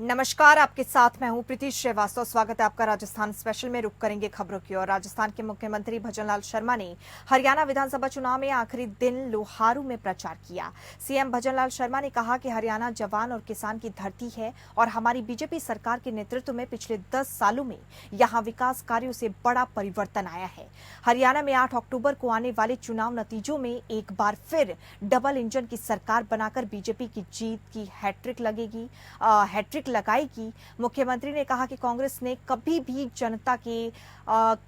नमस्कार, आपके साथ मैं हूं प्रीति श्रीवास्तव। स्वागत है आपका राजस्थान स्पेशल में। रुक करेंगे खबरों की ओर। राजस्थान के मुख्यमंत्री भजनलाल शर्मा ने हरियाणा विधानसभा चुनाव में आखिरी दिन लोहारू में प्रचार किया। सीएम भजनलाल शर्मा ने कहा कि हरियाणा जवान और किसान की धरती है और हमारी बीजेपी सरकार के नेतृत्व में पिछले 10 सालों में यहां विकास कार्यों से बड़ा परिवर्तन आया है। हरियाणा में 8 अक्टूबर को आने वाले चुनाव नतीजों में एक बार फिर डबल इंजन की सरकार बनाकर बीजेपी की जीत की हैट्रिक लगाएगी। मुख्यमंत्री ने कहा कि कांग्रेस ने कभी भी जनता के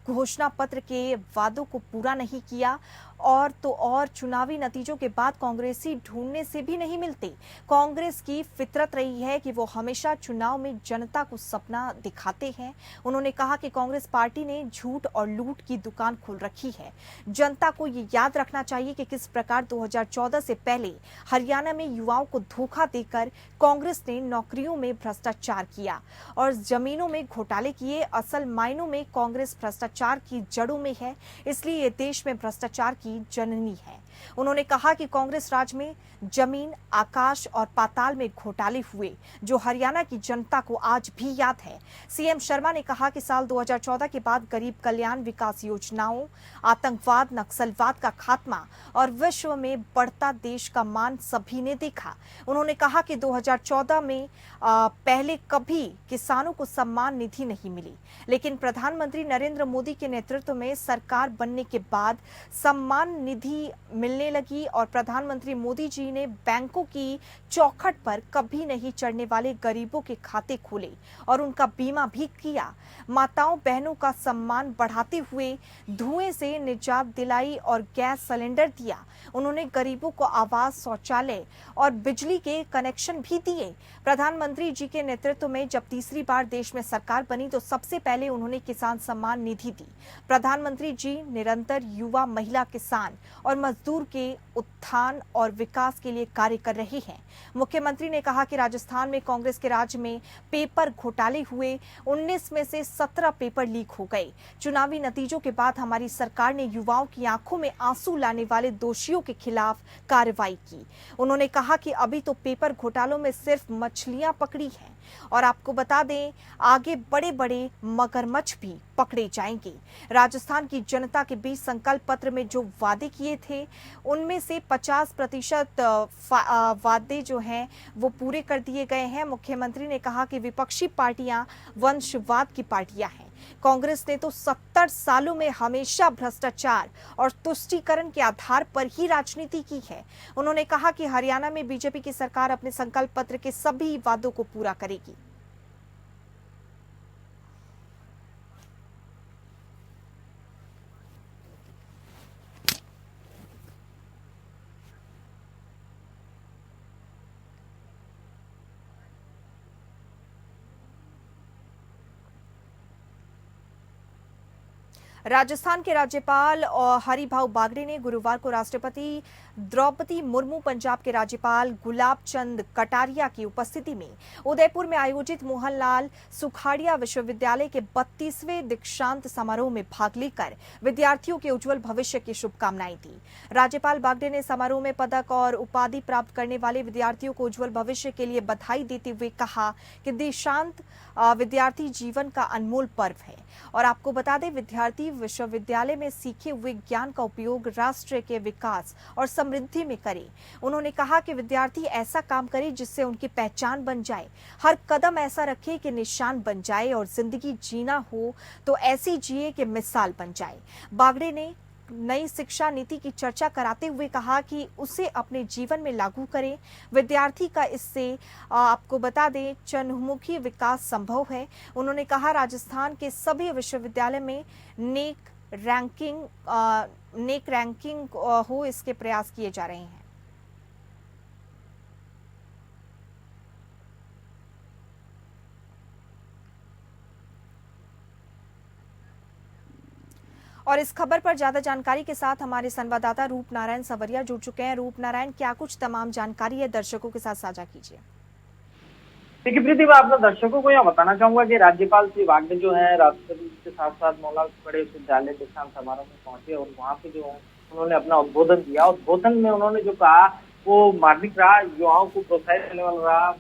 घोषणा पत्र के वादों को पूरा नहीं किया और चुनावी नतीजों के बाद कांग्रेसी ढूंढने से भी नहीं मिलते। कांग्रेस की फितरत रही है कि वो हमेशा चुनाव में जनता को सपना दिखाते हैं। उन्होंने कहा कि कांग्रेस पार्टी ने झूठ और लूट की दुकान खोल रखी है। जनता को ये याद रखना चाहिए कि किस प्रकार 2014 से पहले हरियाणा में युवाओं को धोखा देकर कांग्रेस ने नौकरियों में भ्रष्टाचार किया और जमीनों में घोटाले किए। असल मायनों में कांग्रेस भ्रष्टाचार की जड़ों में है, इसलिए ये देश में भ्रष्टाचार की जननी है। उन्होंने कहा कि कांग्रेस राज में जमीन, आकाश और पाताल में घोटाले हुए, जो हरियाणा की जनता को आज भी याद है। सीएम शर्मा ने कहा कि साल 2014 के बाद गरीब कल्याण, विकास योजनाओं, आतंकवाद, नक्सलवाद का खात्मा और विश्व में बढ़ता देश का मान सभी ने देखा। उन्होंने कहा कि 2014 में पहले कभी किसानों को सम्मान निधि नहीं मिली, लेकिन प्रधानमंत्री नरेंद्र मोदी के नेतृत्व में सरकार बनने के बाद सम्मान निधि मिलने लगी और प्रधानमंत्री मोदी जी ने बैंकों की चौखट पर कभी नहीं चढ़ने वाले गरीबों के खाते खोले और उनका बीमा भी किया। माताओं बहनों का सम्मान बढ़ाते हुए धुएं से निजात दिलाई और गैस सिलेंडर दिया। उन्होंने गरीबों को आवास, शौचालय और बिजली के कनेक्शन भी दिए। प्रधानमंत्री जी के नेतृत्व में जब तीसरी बार देश में सरकार बनी तो सबसे पहले उन्होंने किसान सम्मान निधि दी। प्रधानमंत्री जी निरंतर युवा, महिला, किसान और मजदूर के उत्थान और विकास के लिए कार्य कर रहे हैं। मुख्यमंत्री ने कहा कि राजस्थान में कांग्रेस के राज में पेपर घोटाले हुए, 19 में से 17 पेपर लीक हो गए। चुनावी नतीजों के बाद हमारी सरकार ने युवाओं की आंखों में आंसू लाने वाले दोषियों के खिलाफ कार्रवाई की। उन्होंने कहा कि अभी तो पेपर घोटालों में सिर्फ मछलियां पकड़ी हैं और आपको बता दें आगे बड़े बड़े मगरमच्छ भी पकड़े जाएंगे। राजस्थान की जनता के बीच संकल्प पत्र में जो वादे किए थे उनमें से 50% वादे जो हैं वो पूरे कर दिए गए हैं। मुख्यमंत्री ने कहा कि विपक्षी पार्टियां वंशवाद की पार्टियां हैं। कांग्रेस ने तो 70 सालों में हमेशा भ्रष्टाचार और तुष्टीकरण के आधार पर ही राजनीति की है। उन्होंने कहा कि हरियाणा में बीजेपी की सरकार अपने संकल्प पत्र के सभी वादों को पूरा करेगी। राजस्थान के राज्यपाल हरिभाऊ बागड़े ने गुरुवार को राष्ट्रपति द्रौपदी मुर्मू, पंजाब के राज्यपाल गुलाब चंद कटारिया की उपस्थिति में उदयपुर में आयोजित मोहनलाल सुखाड़िया विश्वविद्यालय के 32वें दीक्षांत समारोह में भाग लेकर विद्यार्थियों के उज्जवल भविष्य की शुभकामनाएं दी। राज्यपाल बागड़े ने समारोह में पदक और उपाधि प्राप्त करने वाले विद्यार्थियों को उज्जवल भविष्य के लिए बधाई देते हुए कहा कि दीक्षांत विद्यार्थी जीवन का अनमोल पर्व है और आपको बता दें विद्यार्थी विश्वविद्यालय में सीखे हुए ज्ञान का उपयोग राष्ट्र के विकास और समृद्धि में करे। उन्होंने कहा कि विद्यार्थी ऐसा काम करे जिससे उनकी पहचान बन जाए, हर कदम ऐसा रखे कि निशान बन जाए और जिंदगी जीना हो तो ऐसी जिए कि मिसाल बन जाए। बागड़े ने नई शिक्षा नीति की चर्चा कराते हुए कहा कि उसे अपने जीवन में लागू करें। विद्यार्थी का इससे आपको बता दें चहुमुखी विकास संभव है। उन्होंने कहा राजस्थान के सभी विश्वविद्यालय में नेक रैंकिंग हो, इसके प्रयास किए जा रहे हैं। और इस खबर पर ज्यादा जानकारी के साथ हमारे संवाददाता रूप नारायण सवरिया जुड़ चुके हैं। रूप नारायण, क्या कुछ तमाम जानकारी है, दर्शकों के साथ साझा कीजिए। देखिए प्रीति, मैं आपने दर्शकों को यह बताना चाहूंगा कि राज्यपाल श्री बागड़े जो है राष्ट्रपति के साथ साथ मोहनलाल सुखाड़िया विश्वविद्यालय दीक्षांत समारोह में पहुंचे और वहां पे जो है उन्होंने अपना उद्बोधन दिया। उद्बोधन में उन्होंने जो कहा वो मार्मिक रहा, युवाओं को प्रोत्साहित करने वाला रहा।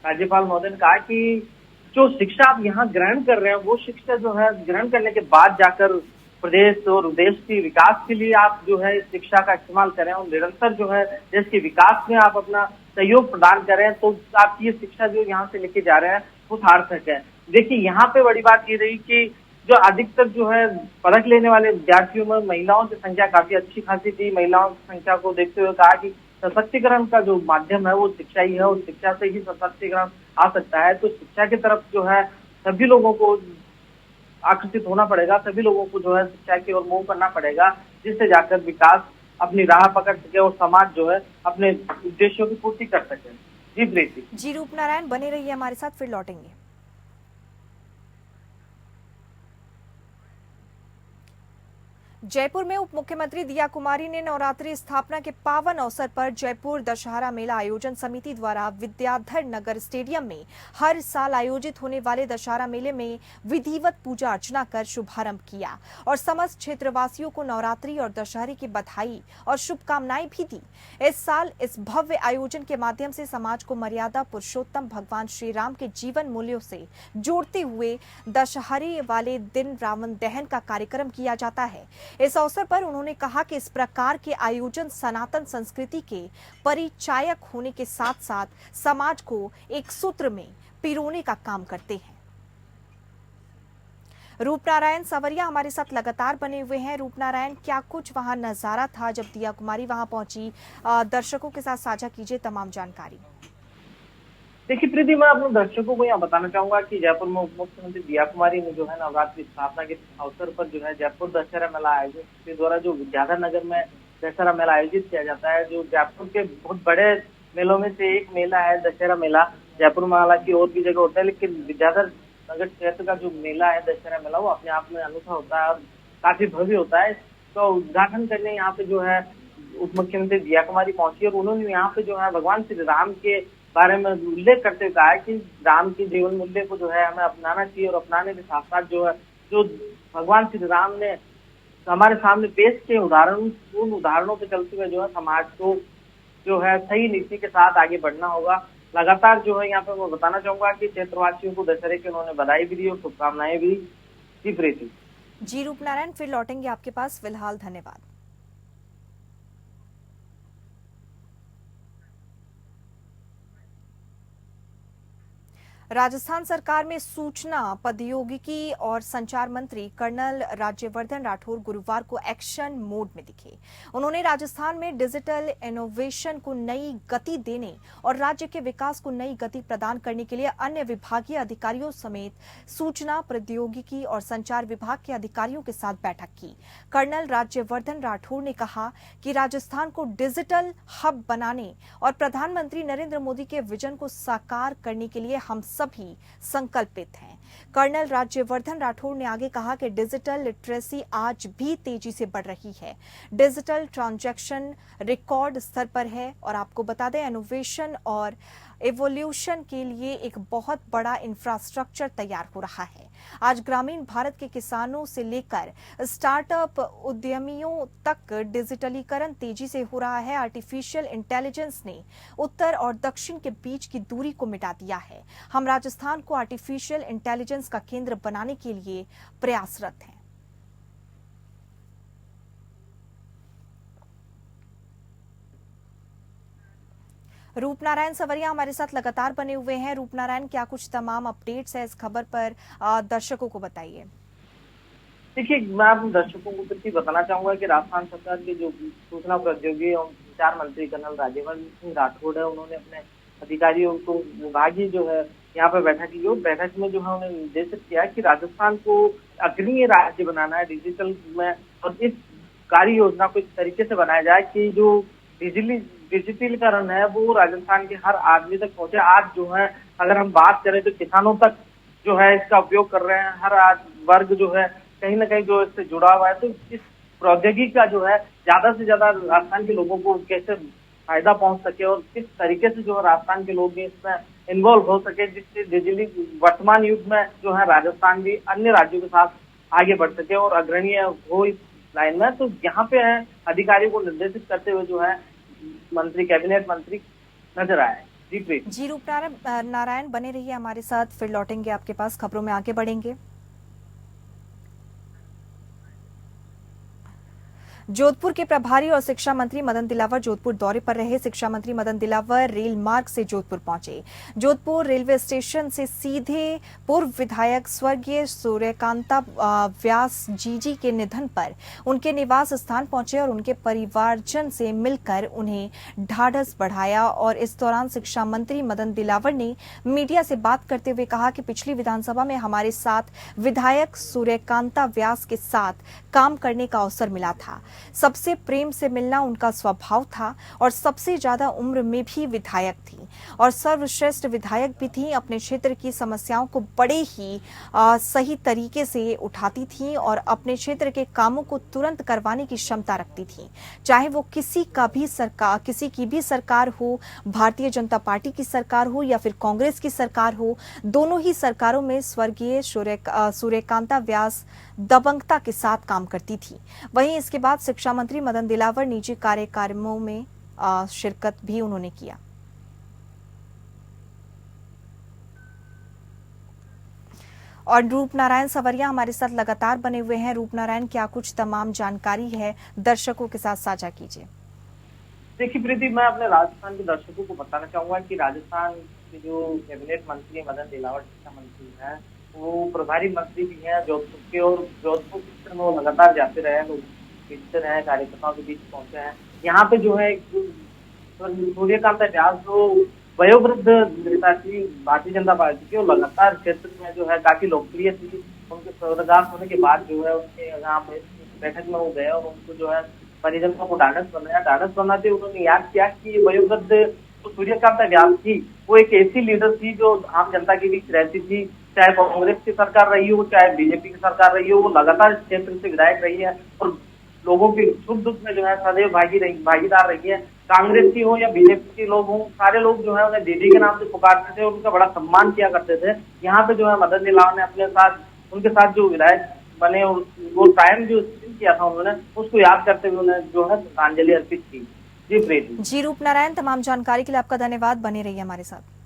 राज्यपाल महोदय ने कहा कि जो शिक्षा आप यहाँ ग्रहण कर रहे हैं वो शिक्षा जो है ग्रहण करने के बाद जाकर प्रदेश और देश के विकास के लिए आप जो है इस शिक्षा का इस्तेमाल करें और निरंतर जो है देश के विकास में आप अपना सहयोग प्रदान करें, तो आपकी ये शिक्षा जो यहाँ से लेके जा रहे हैं वो सार्थक है। देखिए यहाँ पे बड़ी बात ये रही कि जो अधिकतर जो है पदक लेने वाले विद्यार्थियों में महिलाओं की संख्या काफी अच्छी खासी थी। महिलाओं की संख्या को देखते हुए कहा कि सशक्तिकरण का जो माध्यम है वो शिक्षा ही है और शिक्षा से ही सशक्तिकरण आ सकता है। तो शिक्षा की तरफ जो है सभी लोगों को आकर्षित होना पड़ेगा, सभी लोगों को जो है शिक्षा की ओर मूव करना पड़ेगा, जिससे जाकर विकास अपनी राह पकड़ सके और समाज जो है अपने उद्देश्यों की पूर्ति कर सके। जी प्रीति। जी रूपनारायण, बने रहिए हमारे साथ, फिर लौटेंगे। जयपुर में उप मुख्यमंत्री दिया कुमारी ने नवरात्रि स्थापना के पावन अवसर पर जयपुर दशहरा मेला आयोजन समिति द्वारा विद्याधर नगर स्टेडियम में हर साल आयोजित होने वाले दशहरा मेले में विधिवत पूजा अर्चना कर शुभारंभ किया और समस्त क्षेत्रवासियों को नवरात्रि और दशहरे की बधाई और शुभकामनाएं भी दी। इस साल इस भव्य आयोजन के माध्यम से समाज को मर्यादा पुरुषोत्तम भगवान श्री राम के जीवन मूल्यों से जोड़ते हुए दशहरे वाले दिन रावण दहन का कार्यक्रम किया जाता है। इस अवसर पर उन्होंने कहा कि इस प्रकार के आयोजन सनातन संस्कृति के परिचायक होने के साथ साथ समाज को एक सूत्र में पिरोने का काम करते हैं। रूपनारायण सवरिया हमारे साथ लगातार बने हुए हैं। रूपनारायण, क्या कुछ वहां नजारा था जब दिया कुमारी वहां पहुंची? दर्शकों के साथ साझा कीजिए तमाम जानकारी। देखिए प्रीति, मैं अपने दर्शकों को यहाँ बताना चाहूंगा कि जयपुर में उप मुख्यमंत्री दिया कुमारी ने जो है नवरात्रि स्थापना के अवसर पर जो है जयपुर दशहरा मेला आयोजित के द्वारा जो विद्याधर नगर में दशहरा मेला आयोजित किया जाता है, जो जयपुर के बहुत बड़े मेलों में से एक मेला है दशहरा मेला। जयपुर में हालांकि और भी जगह होता है, लेकिन विद्याधर नगर क्षेत्र का जो मेला है दशहरा मेला वो अपने आप में अनूठा होता है और काफी भव्य होता है। तो उद्घाटन करने यहाँ पे जो है उप मुख्यमंत्री दिया कुमारी पहुंची और उन्होंने यहाँ पे जो है भगवान श्री राम के बारे में उल्लेख करते हुए कहा है कि राम के जीवन मूल्य को जो है हमें अपनाना चाहिए और अपनाने के साथ साथ जो है जो भगवान श्री राम ने हमारे सामने पेश किए उन उदाहरणों पे चलते हुए जो है समाज को जो है सही नीति के साथ आगे बढ़ना होगा। लगातार जो है यहाँ पे मैं बताना चाहूंगा कि क्षेत्रवासियों को दशहरे की उन्होंने बधाई भी दी और शुभकामनाएं भी दी। प्रीति जी रूपनारायण, फिर लौटेंगे आपके पास, फिलहाल धन्यवाद। राजस्थान सरकार में सूचना प्रौद्योगिकी और संचार मंत्री कर्नल राज्यवर्धन राठौर गुरुवार को एक्शन मोड में दिखे। उन्होंने राजस्थान में डिजिटल इनोवेशन को नई गति देने और राज्य के विकास को नई गति प्रदान करने के लिए अन्य विभागीय अधिकारियों समेत सूचना प्रौद्योगिकी और संचार विभाग के अधिकारियों के साथ बैठक की। कर्नल राज्यवर्धन राठौर ने कहा कि राजस्थान को डिजिटल हब बनाने और प्रधानमंत्री नरेंद्र मोदी के विजन को साकार करने के लिए हम सभी संकल्पित हैं। कर्नल राज्यवर्धन राठौर ने आगे कहा कि डिजिटल लिटरेसी आज भी तेजी से बढ़ रही है। डिजिटल ट्रांजैक्शन रिकॉर्ड स्तर पर है और आपको बता दें इनोवेशन और एवोल्यूशन के लिए एक बहुत बड़ा इंफ्रास्ट्रक्चर तैयार हो रहा है। आज ग्रामीण भारत के किसानों से लेकर स्टार्टअप उद्यमियों तक डिजिटलीकरण तेजी से हो रहा है। आर्टिफिशियल इंटेलिजेंस ने उत्तर और दक्षिण के बीच की दूरी को मिटा दिया है। हम राजस्थान को आर्टिफिशियल इंटेलिजेंस का केंद्र बनाने के लिए प्रयासरत हैं। रूपनारायण सवरिया हमारे साथ लगातार बने हुए हैं। रूपनारायण, क्या कुछ तमाम अपडेट्स है इस खबर पर, दर्शकों को बताइए। देखिए, मैं अपने दर्शकों को फिर बताना चाहूंगा कि राजस्थान सरकार के जो सूचना प्रौद्योगिकी और संचार मंत्री कर्नल राज्यवर्धन सिंह राठौड़ है, उन्होंने अपने अधिकारियों को विभागीय जो है यहाँ पे बैठक की। बैठक में जो है उन्होंने निर्देशित किया कि राजस्थान को अग्रणीय राज्य बनाना है डिजिटल में और इस कार्य योजना को इस तरीके से बनाया जाए कि जो डिजिटलीकरण है वो राजस्थान के हर आदमी तक पहुंचे। आज जो है अगर हम बात करें तो किसानों तक जो है इसका उपयोग कर रहे हैं, हर वर्ग जो है कहीं ना कहीं जो इससे जुड़ा हुआ है। तो इस प्रौद्योगिकी का जो है ज्यादा से ज्यादा राजस्थान के लोगों को कैसे फायदा पहुंच सके और किस तरीके से जो है राजस्थान के लोग भी इसमें इन्वॉल्व हो सके, जिससे डिजिटली वर्तमान युग में जो है राजस्थान भी अन्य राज्यों के साथ आगे बढ़ सके और अग्रणीय हो इस लाइन में। तो यहाँ पे है अधिकारियों को निर्देशित करते हुए जो है मंत्री, कैबिनेट मंत्री नजर आए। जी प्रीति। जी रूप नारायण बने रहिए हमारे साथ, फिर लौटेंगे आपके पास, खबरों में आगे बढ़ेंगे। जोधपुर के प्रभारी और शिक्षा मंत्री मदन दिलावर जोधपुर दौरे पर रहे। शिक्षा मंत्री मदन दिलावर रेल मार्ग से जोधपुर पहुंचे। जोधपुर रेलवे स्टेशन से सीधे पूर्व विधायक स्वर्गीय सूर्यकांता व्यास जीजी के निधन पर उनके निवास स्थान पहुंचे और उनके परिवारजन से मिलकर उन्हें ढाढ़स बढ़ाया। और इस दौरान शिक्षा मंत्री मदन दिलावर ने मीडिया से बात करते हुए कहा कि पिछली विधानसभा में हमारे साथ विधायक सूर्यकांता व्यास के साथ काम करने का अवसर मिला था। सबसे प्रेम से मिलना उनका स्वभाव था और सबसे ज्यादा उम्र में भी विधायक थी और सर्वश्रेष्ठ विधायक भी थी। अपने क्षेत्र की समस्याओं को बड़े ही सही तरीके से उठाती थी और अपने क्षेत्र के कामों को तुरंत करवाने की क्षमता रखती थी। चाहे वो किसी की भी सरकार हो, भारतीय जनता पार्टी की सरकार हो या फिर कांग्रेस की सरकार हो, दोनों ही सरकारों में स्वर्गीय सूर्यकांता व्यास दबंगता के साथ काम करती थी। वहीं इसके बाद शिक्षा मंत्री मदन दिलावर निजी कार्यक्रमों में शिरकत भी उन्होंने किया। और रूप नारायण सवरिया हमारे साथ लगातार बने हुए हैं। रूप नारायण, क्या कुछ तमाम जानकारी है, दर्शकों के साथ साझा कीजिए। देखिए प्रीति, मैं अपने राजस्थान के दर्शकों को बताना चाहूंगा कि राजस्थान के जो कैबिनेट मंत्री मदन दिलावर शिक्षा मंत्री हैं, वो प्रभारी मंत्री भी हैं जोधपुर के, और जोधपुर में वो लगातार जाते रहे, लोग मिलते रहे, कार्यकर्ताओं के बीच पहुंचे हैं। यहाँ पे जो है सूर्यकांत व्यास जो वयोवृद्ध नेता थी भारतीय जनता पार्टी की, वो लगातार क्षेत्र में जो है काफी लोकप्रिय थी। उनके स्वर्गवास होने के बाद जो है उनके यहाँ पे बैठक में वो गए और उनको जो है परिजनों को ढाढ़स बनाते उन्होंने याद किया कि वयोवृद्ध जो सूर्यकांत व्यास थी, वो एक ऐसी लीडर थी जो आम जनता के बीच रहती थी। चाहे कांग्रेस की सरकार रही हो, चाहे बीजेपी की सरकार रही हो, वो लगातार इस क्षेत्र से विधायक रही है और लोगों के सुख दुख में जो है सदैव भागीदार रही है। कांग्रेस की हो या बीजेपी के लोग हों, सारे लोग जो है उन्हें दीदी के नाम से पुकारते थे और उनका बड़ा सम्मान किया करते थे। यहाँ पे जो है मदन दिलावर ने अपने साथ उनके साथ जो विधायक बने और वो टाइम जो किया था उन्होंने, उसको याद करते हुए उन्हें जो है श्रद्धांजलि अर्पित की। जी प्रीति। जी रूप नारायण, तमाम जानकारी के लिए आपका धन्यवाद, बने रहिए हमारे साथ।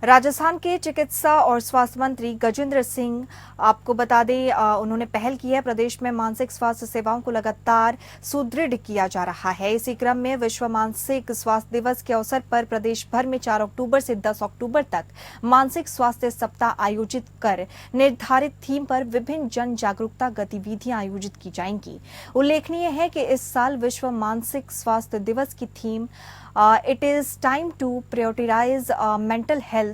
राजस्थान के चिकित्सा और स्वास्थ्य मंत्री गजेंद्र सिंह, आपको बता दें, उन्होंने पहल की है। प्रदेश में मानसिक स्वास्थ्य सेवाओं को लगातार सुदृढ़ किया जा रहा है। इसी क्रम में विश्व मानसिक स्वास्थ्य दिवस के अवसर पर प्रदेश भर में 4 अक्टूबर से 10 अक्टूबर तक मानसिक स्वास्थ्य सप्ताह आयोजित कर निर्धारित थीम पर विभिन्न जन जागरूकता गतिविधियां आयोजित की जाएंगी। उल्लेखनीय है कि इस साल विश्व मानसिक स्वास्थ्य दिवस की theme it is time to prioritise mental health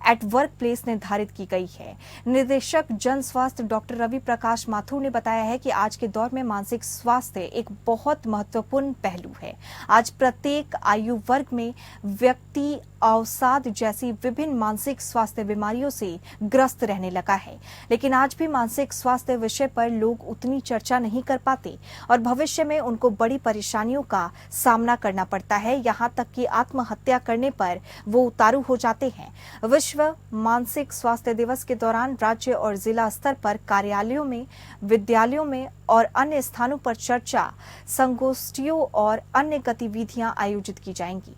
at workplace निर्धारित की गई है। निदेशक जन स्वास्थ्य डॉक्टर रवि प्रकाश माथुर ने बताया है कि आज के दौर में मानसिक स्वास्थ्य एक बहुत महत्वपूर्ण पहलू है। आज प्रत्येक आयु वर्ग में व्यक्ति अवसाद जैसी विभिन्न मानसिक स्वास्थ्य बीमारियों से ग्रस्त रहने लगा है, लेकिन आज भी मानसिक स्वास्थ्य विषय पर लोग उतनी चर्चा नहीं कर पाते और भविष्य में उनको बड़ी परेशानियों का सामना करना पड़ता है। यहाँ तक कि आत्महत्या करने पर वो उतारू हो जाते हैं। विश्व मानसिक स्वास्थ्य दिवस के दौरान राज्य और जिला स्तर पर कार्यालयों में, विद्यालयों में और अन्य स्थानों पर चर्चा, संगोष्ठियों और अन्य गतिविधियां आयोजित की जाएंगी।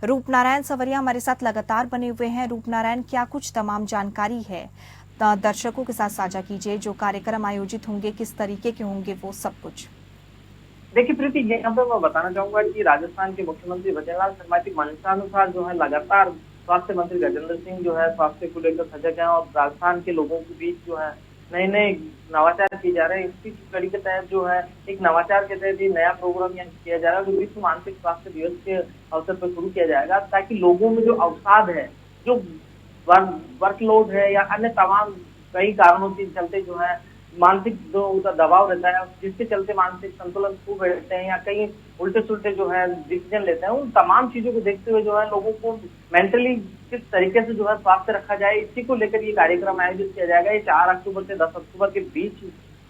रूप नारायण सवरिया हमारे साथ लगातार बने हुए हैं। रूप नारायण, क्या कुछ तमाम जानकारी है, दर्शकों के साथ साझा कीजिए। जो कार्यक्रम आयोजित होंगे किस तरीके के होंगे, वो सब कुछ। देखिए प्रीति, यहाँ पे मैं बताना चाहूंगा कि राजस्थान के मुख्यमंत्री भजनलाल शर्मा की मंशानुसार जो है लगातार स्वास्थ्य मंत्री गजेंद्र सिंह जो है स्वास्थ्य को लेकर सजग हैं और राजस्थान के लोगों के बीच जो है नए नए नवाचार किए जा रहे हैं। इसी कड़ी के तहत जो है एक नवाचार के तहत नया प्रोग्राम यहाँ किया जा रहा है जो विश्व मानसिक स्वास्थ्य दिवस के अवसर पर शुरू किया जाएगा, ताकि लोगों में जो अवसाद है, जो वर्कलोड है या अन्य तमाम कई कारणों के चलते जो है मानसिक जो उनका दबाव रहता है, जिसके चलते मानसिक संतुलन खो बैठते हैं या कहीं उल्टे सुल्टे जो है डिसीजन लेते हैं, उन तमाम चीजों को देखते हुए जो है लोगों को मेंटली किस तरीके से जो है स्वास्थ्य रखा जाए, इसी को लेकर ये कार्यक्रम आयोजित किया जाएगा। ये 4 अक्टूबर से 10 अक्टूबर के बीच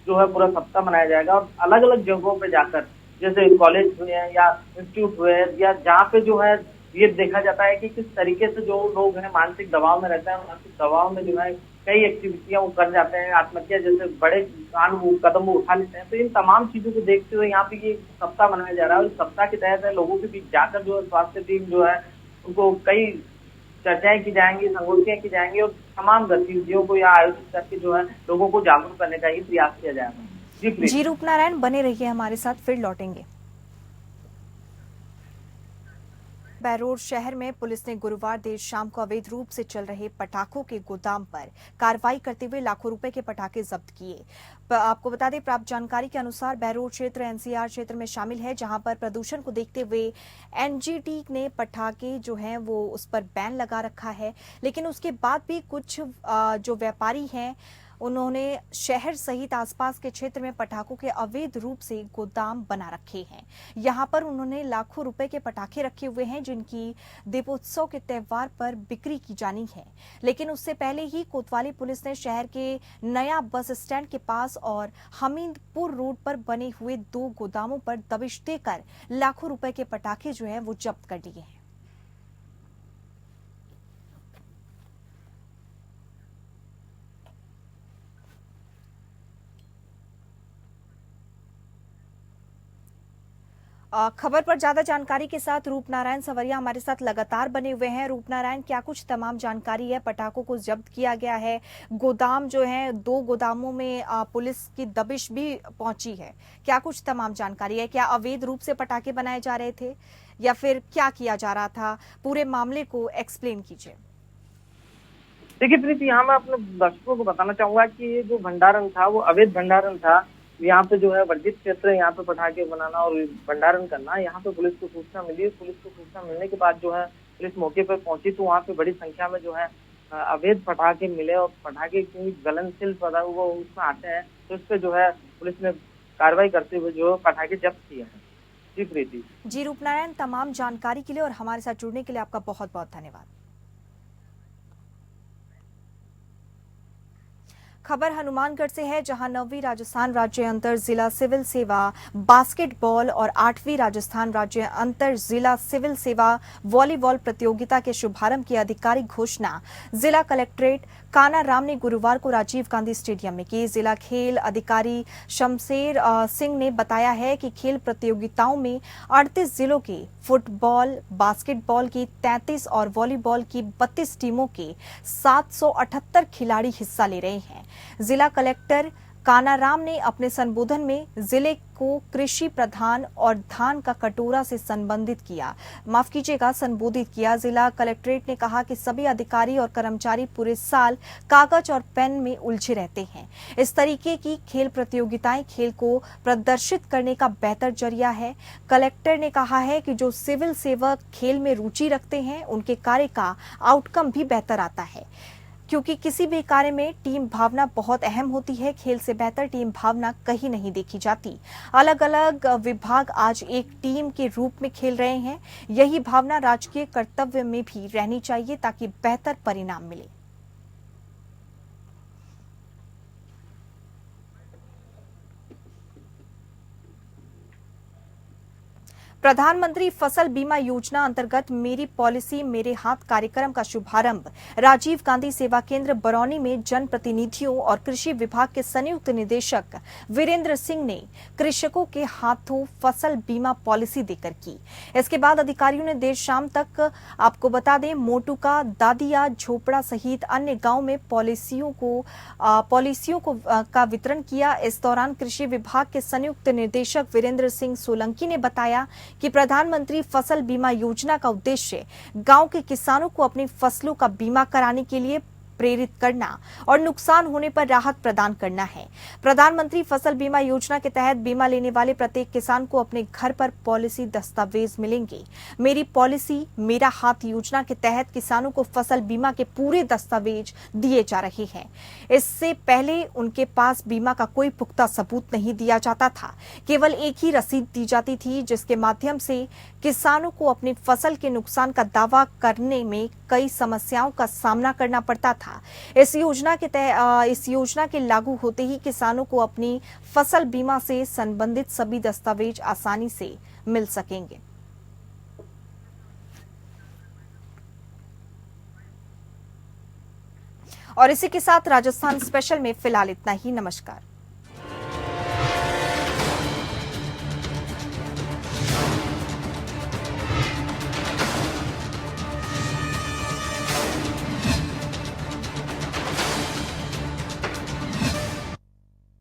जो है पूरा सप्ताह मनाया जाएगा और अलग अलग जगहों पे जाकर, जैसे कॉलेज हुए या इंस्टीट्यूट हुए या जहाँ पे जो है ये देखा जाता है कि किस तरीके से जो लोग हैं मानसिक दबाव में रहते हैं, मानसिक दबाव में जो है कई एक्टिविटियां वो कर जाते हैं, आत्महत्या जैसे बड़े वो कदम वो उठा लेते हैं। तो इन तमाम चीजों को देखते हुए यहाँ पे ये सप्ताह मनाया जा रहा है और इस सप्ताह के तहत लोगों के बीच जाकर जो है स्वास्थ्य टीम जो है उनको कई चर्चाएं की जाएंगी, संगोष्ठियां की जाएंगी और तमाम गतिविधियों को यहाँ आयोजित करके जो है लोगों को जागरूक करने का ही प्रयास किया जाएगा। जी प्लीज। जी रूपनारायण, बने रहिए हमारे साथ, फिर लौटेंगे। बहरोड शहर में पुलिस ने गुरुवार देर शाम को अवैध रूप से चल रहे पटाखों के गोदाम पर कार्रवाई करते हुए लाखों रुपए के पटाखे जब्त किए। आपको बता दें, प्राप्त जानकारी के अनुसार बहरोड क्षेत्र एनसीआर क्षेत्र में शामिल है, जहां पर प्रदूषण को देखते हुए एनजीटी ने पटाखे जो हैं वो उस पर बैन लगा रखा है। लेकिन उसके बाद भी कुछ जो व्यापारी हैं उन्होंने शहर सहित आसपास के क्षेत्र में पटाखों के अवैध रूप से गोदाम बना रखे हैं। यहां पर उन्होंने लाखों रुपए के पटाखे रखे हुए हैं, जिनकी दीपोत्सव के त्योहार पर बिक्री की जानी है। लेकिन उससे पहले ही कोतवाली पुलिस ने शहर के नया बस स्टैंड के पास और हमीदपुर रोड पर बने हुए 2 गोदामों पर दबिश देकर लाखों रुपए के पटाखे जो है वो जब्त कर लिए हैं। खबर पर ज्यादा जानकारी के साथ रूपनारायण सवरिया हमारे साथ लगातार बने हुए हैं। रूपनारायण, क्या कुछ तमाम जानकारी है? पटाखों को जब्त किया गया है, गोदाम जो है 2 गोदामों में पुलिस की दबिश भी पहुंची है। क्या कुछ तमाम जानकारी है? क्या अवैध रूप से पटाखे बनाए जा रहे थे या फिर क्या किया जा रहा था? पूरे मामले को एक्सप्लेन कीजिए। देखिए प्रीति, यहाँ मैं अपने दर्शकों को बताना चाहूंगा कि ये जो भंडारण था वो अवैध भंडारण था। यहाँ पे जो है वर्जित क्षेत्र है, यहाँ पे पटाखे बनाना और भंडारण करना। यहाँ पे पुलिस को सूचना मिली, पुलिस को सूचना मिलने के बाद जो है पुलिस मौके पर पहुंची तो वहाँ पे बड़ी संख्या में जो है अवैध पटाखे मिले और पटाखे क्योंकि गलनशील पदार्थ वो उसमें आते हैं, तो इस पे जो है पुलिस ने कार्रवाई करते हुए जो पटाखे जब्त किए हैं। जी प्रीति। जी रूपनारायण, तमाम जानकारी के लिए और हमारे साथ जुड़ने के लिए आपका बहुत बहुत धन्यवाद। खबर हनुमानगढ़ से है, जहां 9वीं राजस्थान राज्य अंतर जिला सिविल सेवा बास्केटबॉल और 8वीं राजस्थान राज्य अंतर जिला सिविल सेवा वॉलीबॉल प्रतियोगिता के शुभारंभ की आधिकारिक घोषणा जिला कलेक्ट्रेट कानाराम ने गुरुवार को राजीव गांधी स्टेडियम में की। जिला खेल अधिकारी शमशेर सिंह ने बताया है कि खेल प्रतियोगिताओं में 38 जिलों के फुटबॉल, बास्केटबॉल की 33 और वॉलीबॉल की 32 टीमों के 778 खिलाड़ी हिस्सा ले रहे हैं। जिला कलेक्टर कानाराम ने अपने संबोधन में जिले को कृषि प्रधान और धान का कटोरा से संबंधित संबोधित किया। जिला कलेक्ट्रेट ने कहा कि सभी अधिकारी और कर्मचारी पूरे साल कागज और पेन में उलझे रहते हैं। इस तरीके की खेल प्रतियोगिताएं खेल को प्रदर्शित करने का बेहतर जरिया है। कलेक्टर ने कहा है कि जो सिविल सेवक खेल में रुचि रखते हैं उनके कार्य का आउटकम भी बेहतर आता है, क्योंकि किसी भी कार्य में टीम भावना बहुत अहम होती है। खेल से बेहतर टीम भावना कहीं नहीं देखी जाती। अलग अलग विभाग आज एक टीम के रूप में खेल रहे हैं। यही भावना राजकीय कर्तव्य में भी रहनी चाहिए ताकि बेहतर परिणाम मिले। प्रधानमंत्री फसल बीमा योजना अंतर्गत मेरी पॉलिसी मेरे हाथ कार्यक्रम का शुभारंभ राजीव गांधी सेवा केंद्र बरौनी में जनप्रतिनिधियों और कृषि विभाग के संयुक्त निदेशक वीरेंद्र सिंह ने कृषकों के हाथों फसल बीमा पॉलिसी देकर की। इसके बाद अधिकारियों ने देर शाम तक, आपको बता दें, मोटुका, दादिया, झोपड़ा सहित अन्य गांव में पॉलिसियों का वितरण किया। इस दौरान कृषि विभाग के संयुक्त निदेशक वीरेंद्र सिंह सोलंकी ने बताया कि प्रधानमंत्री फसल बीमा योजना का उद्देश्य गांव के किसानों को अपनी फसलों का बीमा कराने के लिए प्रेरित करना और नुकसान होने पर राहत प्रदान करना है। प्रधानमंत्री फसल बीमा योजना के तहत बीमा लेने वाले प्रत्येक किसान को अपने घर पर पॉलिसी दस्तावेज मिलेंगे। मेरी पॉलिसी मेरा हाथ योजना के तहत किसानों को फसल बीमा के पूरे दस्तावेज दिए जा रहे हैं। इससे पहले उनके पास बीमा का कोई पुख्ता सबूत नहीं दिया जाता था, केवल एक ही रसीद दी जाती थी, जिसके माध्यम से किसानों को अपनी फसल के नुकसान का दावा करने में कई समस्याओं का सामना करना पड़ता था। इस योजना के लागू होते ही किसानों को अपनी फसल बीमा से संबंधित सभी दस्तावेज आसानी से मिल सकेंगे। और इसी के साथ राजस्थान स्पेशल में फिलहाल इतना ही। नमस्कार।